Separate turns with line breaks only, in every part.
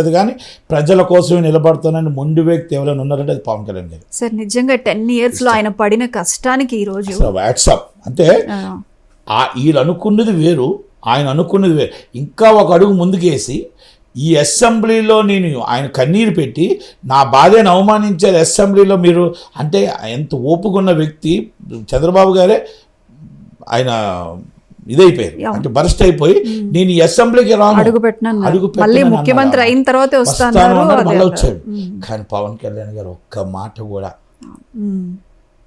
అది కానీ ప్రజల కోసమే నిలబడుతానని మొండి వ్యక్తి ఎవరైనా ఉన్నారంటే అది పవన్ కళ్యాణ్ గారు.
సార్ నిజంగా 10 years లో ఆయన పడిన కష్టానికి ఈ రోజు
వాట్సాప్ అంటే వీళ్ళు అనుకున్నది వేరు, ఆయన అనుకున్నది వేరు. ఇంకా ఒక అడుగు ముందుకేసి ఈ అసెంబ్లీలో నేను ఆయన కన్నీరు పెట్టి నా బాధను అవమానించారు అసెంబ్లీలో మీరు అంటే ఎంత ఓపుకున్న వ్యక్తి చంద్రబాబు గారే. ఆయన ఇదైపోయారు అంటే బరస్ట్ అయిపోయి నేను ఈ అసెంబ్లీకి
మళ్ళీ ముఖ్యమంత్రి అయిన తర్వాత
మళ్ళీ వచ్చాడు. కానీ పవన్ కళ్యాణ్ గారు ఒక్క మాట కూడా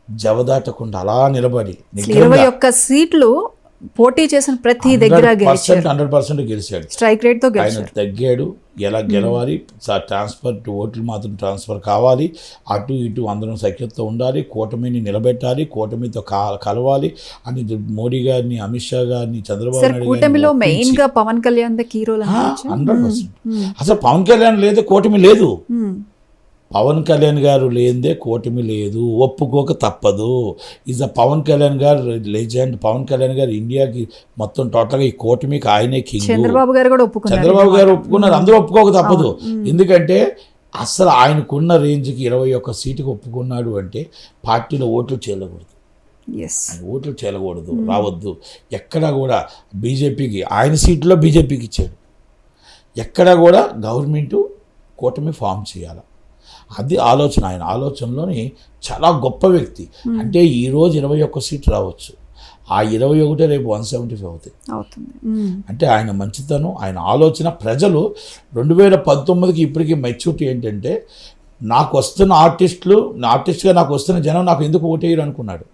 జవదాటకుండా అలా నిలబడి
21 సీట్లు పోటీ చేసిన ప్రతి దగ్గర
100% గెలిచాడు.
స్ట్రైక్ రేట్ తో
ఆయన తగ్గాడు. ఎలా గెలవాలి, ట్రాన్స్ఫర్ ఓట్లు మాత్రం ట్రాన్స్ఫర్ కావాలి, అటు ఇటు అందరం సఖ్యతతో ఉండాలి, కూటమిని నిలబెట్టాలి, కూటమితో కలవాలి అని మోడీ గారిని, అమిత్ షా గారిని, చంద్రబాబు నాయుడు
కూటమిలో మెయిన్ గా Pawan Kalyan the key role
100%. అసలు పవన్ కళ్యాణ్ లేదు కూటమి లేదు. పవన్ కళ్యాణ్ గారు లేదే కూటమి లేదు, ఒప్పుకోక తప్పదు. ఈజ్ పవన్ కళ్యాణ్ గారు లెజెండ్. పవన్ కళ్యాణ్ గారు ఇండియాకి మొత్తం టోటల్గా ఈ కూటమికి ఆయనే కింగ్.
చంద్రబాబు గారు
ఒప్పుకున్నారు, అందరూ ఒప్పుకోక తప్పదు. ఎందుకంటే అసలు ఆయనకున్న రేంజ్కి 21 సీటుకి ఒప్పుకున్నాడు అంటే పార్టీలో ఓట్లు చేయకూడదు, ఓట్లు చేయకూడదు, రావద్దు. ఎక్కడా కూడా బీజేపీకి ఆయన సీట్లో బీజేపీకి ఇచ్చాడు. ఎక్కడా కూడా గవర్నమెంటు కూటమి ఫామ్ చేయాలి, అది ఆలోచన. ఆయన ఆలోచనలోని చాలా గొప్ప వ్యక్తి. అంటే ఈరోజు 21 సీట్లు రావచ్చు, ఆ 21 రేపు 175 అవుతుంది. అంటే ఆయన మంచితనం, ఆయన ఆలోచన. ప్రజలు 2019కి ఇప్పటికీ మెచ్యూరిటీ ఏంటంటే నాకు వస్తున్న ఆర్టిస్ట్గా నాకు వస్తున్న జనం నాకు ఎందుకు ఓటేయరు అనుకున్నాడు.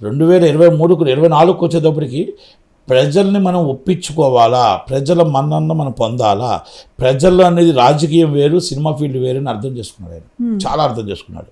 2023కు 24కు వచ్చేటప్పటికి ప్రజల్ని మనం ఒప్పించుకోవాలా, ప్రజల మన్నన్న మనం పొందాలా, ప్రజలు అనేది రాజకీయం వేరు, సినిమా ఫీల్డ్ వేరు అని అర్థం చేసుకున్నాడు ఆయన. చాలా అర్థం చేసుకున్నాడు.